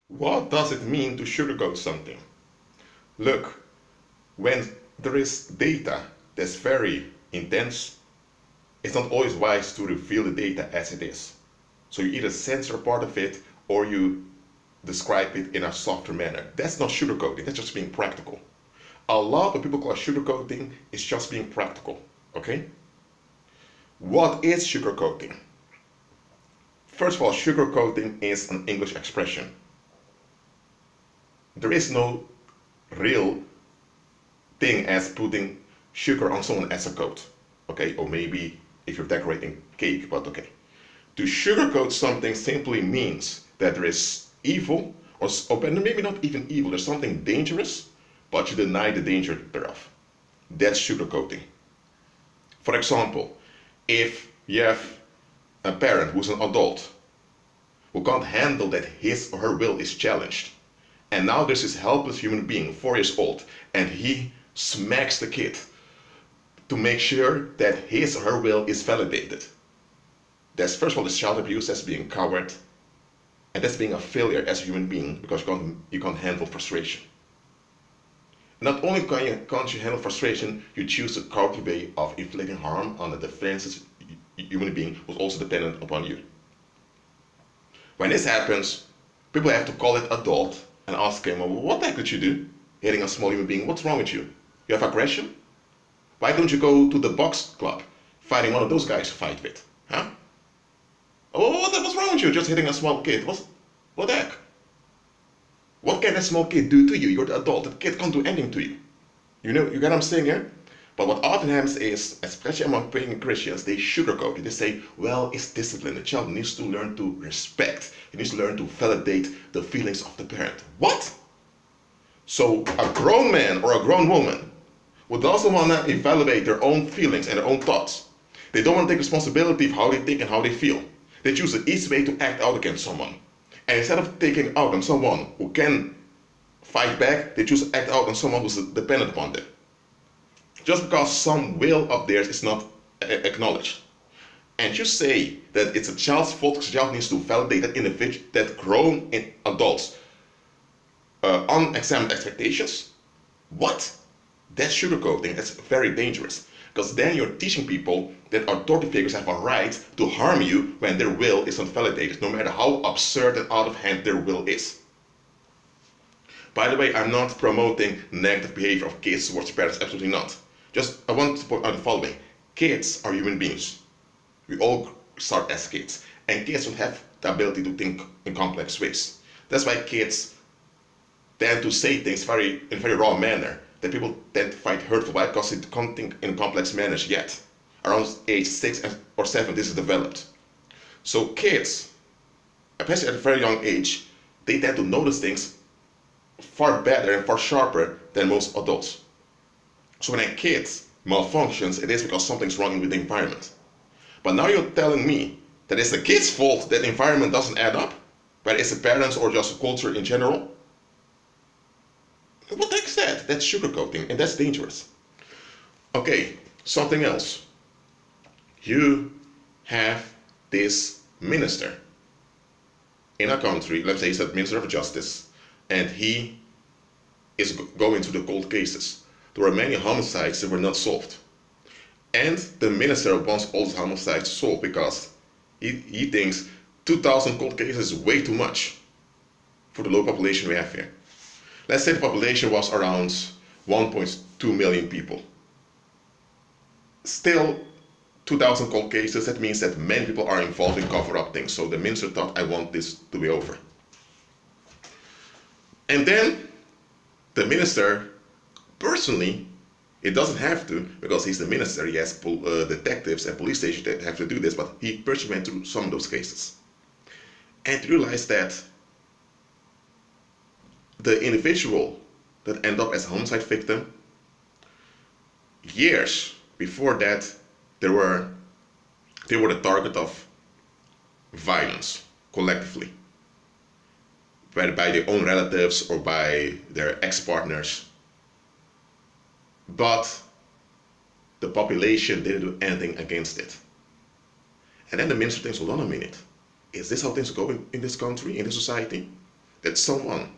What does it mean to sugarcoat something? Look, when there is data that's very intense, it's not always wise to reveal the data as it is. So you either censor part of it or you describe it in a softer manner. That's not sugarcoating, that's just being practical. A lot of people call sugarcoating is just being practical, okay? What is sugarcoating? First of all, sugarcoating is an English expression. There is no real thing as putting sugar on someone as a coat, okay? Or maybe if you're decorating cake, but okay. To sugarcoat something simply means that there is evil, or maybe not even evil, there's something dangerous, but you deny the danger thereof. That's sugarcoating. For example, if you have a parent who's an adult who can't handle that his or her will is challenged, and now there's this helpless human being, 4 years old, and he smacks the kid to make sure that his or her will is validated. That's first of all, this child abuse, that's being coward, and that's being a failure as a human being because you can't handle frustration. Not only can't you handle frustration, you choose the cowardly way of inflicting harm on the defenseless human being who's also dependent upon you. When this happens, people have to call it adult and ask him, well, what the heck did you do? Hitting a small human being, what's wrong with you? You have aggression? Why don't you go to the box club, fighting one of those guys to fight with? Huh? Oh, what's wrong with you? Just hitting a small kid. What the heck? What can a small kid do to you? You're the adult. The kid can't do anything to you. You get what I'm saying here? But what often happens is, especially among pagan Christians, they sugarcoat it. They say, well, it's discipline. The child needs to learn to respect. He needs to learn to validate the feelings of the parent. What? So a grown man or a grown woman would also want to evaluate their own feelings and their own thoughts. They don't want to take responsibility for how they think and how they feel. They choose the easy way to act out against someone. And instead of taking out on someone who can fight back, they choose to act out on someone who's dependent upon them. Just because some will of theirs is not acknowledged. And you say that it's a child's fault because the child needs to validate that individual, that grown adults unexamined expectations. What? That's sugarcoating. That's very dangerous. Because then you're teaching people that authority figures have a right to harm you when their will is not validated, no matter how absurd and out of hand their will is. By the way, I'm not promoting negative behavior of kids towards parents, absolutely not. Just, I want to point out the following. Kids are human beings. We all start as kids. And kids don't have the ability to think in complex ways. That's why kids tend to say things in a very raw manner that people tend to find hurtful. Why? Because they can't think in complex manners yet. Around age 6 or 7, this is developed. So kids, especially at a very young age, they tend to notice things far better and far sharper than most adults. So when a kid malfunctions, it is because something's wrong with the environment. But now you're telling me that it's the kid's fault that the environment doesn't add up? Whether it's the parents or just the culture in general? What the heck is that? That's sugarcoating, and that's dangerous. Okay, something else. You have this minister in a country, let's say he's the Minister of Justice, and he is going through the cold cases. There were many homicides that were not solved. And the minister wants all these homicides solved because he thinks 2,000 cold cases is way too much for the low population we have here. Let's say the population was around 1.2 million people. Still, 2,000 cold cases, that means that many people are involved in cover-up things. So the minister thought, I want this to be over. And then the minister, personally, it doesn't have to, because he's the minister, he has detectives and police stations that have to do this, but he personally went through some of those cases. And realized that the individual that ended up as a homicide victim, years before that, they were the target of violence collectively, whether by their own relatives or by their ex-partners. But the population didn't do anything against it. And then the minister thinks, hold on a minute, is this how things go in this country, in this society? that someone's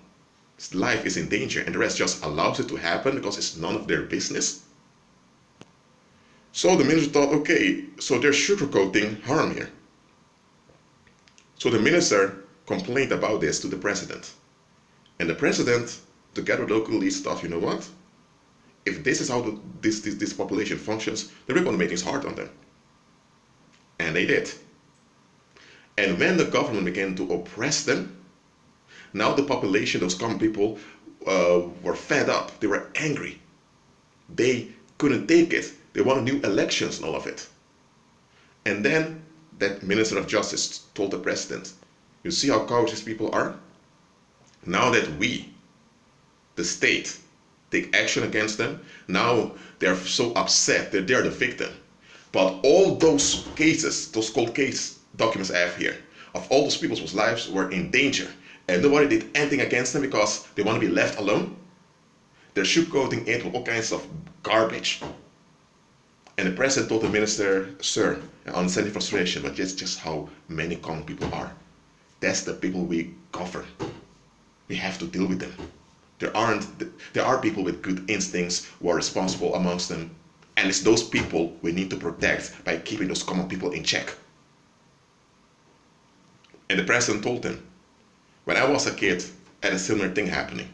life is in danger and the rest just allows it to happen because it's none of their business? So the minister thought, okay, so they're sugarcoating harm here. So the minister complained about this to the president. And the president, together with local elites, thought, you know what? If this is how this population functions, then we're going to make things hard on them. And they did. And when the government began to oppress them, now the population, those common people, were fed up. They were angry. They couldn't take it. They wanted new elections and all of it. And then that Minister of Justice told the president, you see how cowardly these people are? Now that we, the state, take action against them, now they're so upset that they're the victim. But all those cases, those cold case documents I have here, of all those people whose lives were in danger, and nobody did anything against them because they want to be left alone, they're sugarcoating it with all kinds of garbage. And the president told the minister, sir, I understand your frustration, but that's just how many common people are. That's the people we govern. We have to deal with them. There are people with good instincts who are responsible amongst them, and it's those people we need to protect by keeping those common people in check. And the president told him, when I was a kid, I had a similar thing happening.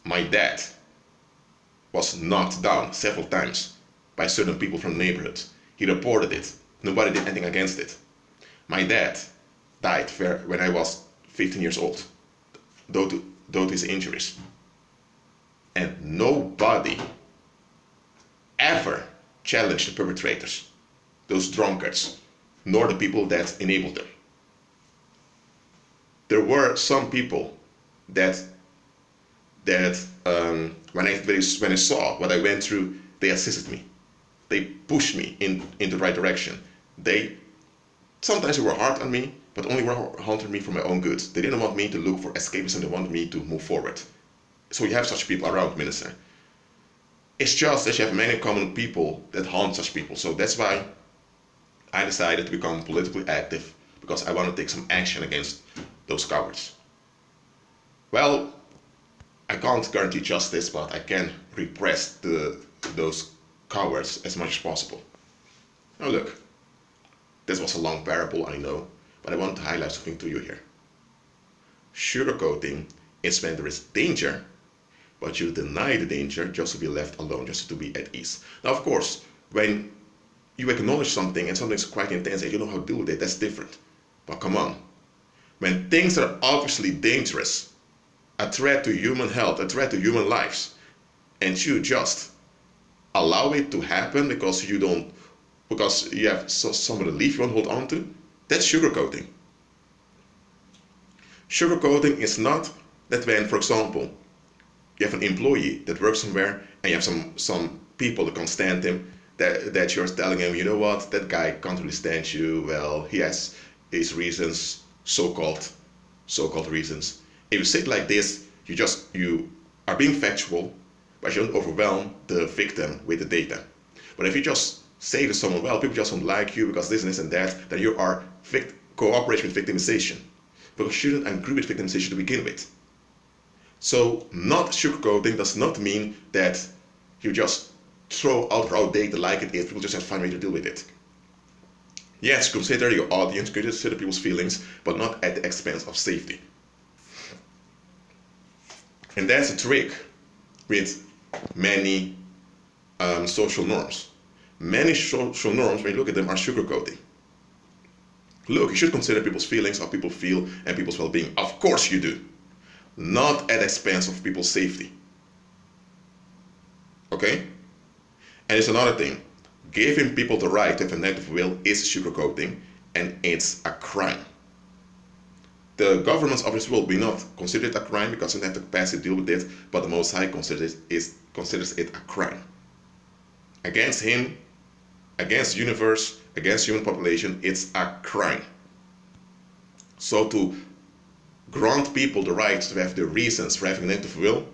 My dad was knocked down several times by certain people from the neighborhood. He reported it. Nobody did anything against it. My dad died when I was 15 years old, due to his injuries. And nobody ever challenged the perpetrators, those drunkards, nor the people that enabled them. There were some people that when I saw what I went through, they assisted me. They pushed me in the right direction. Sometimes they were hard on me, but only were hard on me for my own good. They didn't want me to look for escapism, they wanted me to move forward. So you have such people around, Minister. It's just that you have many common people that haunt such people. So that's why I decided to become politically active, because I want to take some action against those cowards. Well, I can't guarantee justice, but I can repress those cowards as much as possible. Now look, this was a long parable, I know, but I want to highlight something to you here. Sugarcoating is when there is danger, but you deny the danger just to be left alone, just to be at ease. Now, of course, when you acknowledge something and something's quite intense and you know how to deal with it, that's different. But come on, when things are obviously dangerous, a threat to human health, a threat to human lives, and you just allow it to happen because you have some relief you want to hold on to, that's sugarcoating. Sugarcoating is not that when, for example, you have an employee that works somewhere and you have some people that can't stand him, that you're telling him, you know what, that guy can't really stand you, well, he has his reasons, so-called reasons. If you say it like this, you are being factual, but you don't overwhelm the victim with the data. But if you just say to someone, well, people just don't like you because this and this and that, then you are cooperating with victimization. Because you shouldn't agree with victimization to begin with. So not sugarcoating does not mean that you just throw out raw data like it is. People just have to find a way to deal with it. Yes, consider your audience, consider people's feelings, but not at the expense of safety. And that's a trick with many social norms. Many social norms, when you look at them, are sugarcoating. Look, you should consider people's feelings, how people feel, and people's well-being. Of course you do. Not at the expense of people's safety. Okay? And it's another thing. Giving people the right to have a negative will is sugarcoating, and it's a crime. The government's office will be not considered a crime because they don't have the capacity to deal with it, but the Most High considers it a crime. Against him, against the universe, against human population, it's a crime. So to grant people the right to have the reasons for having a negative will,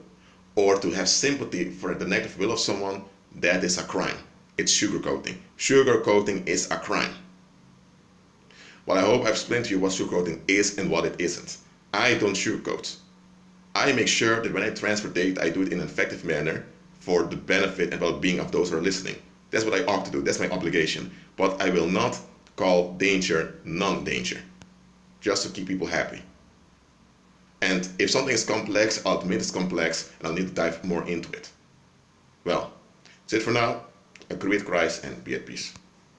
or to have sympathy for the negative will of someone, that is a crime. It's sugarcoating. Sugarcoating is a crime. Well, I hope I've explained to you what sugarcoating is and what it isn't. I don't sugarcoat. I make sure that when I transfer data, I do it in an effective manner for the benefit and well-being of those who are listening. That's what I ought to do. That's my obligation. But I will not call danger non-danger, just to keep people happy. And if something is complex, I'll admit it's complex, and I'll need to dive more into it. Well, that's it for now. Agree with Christ and be at peace.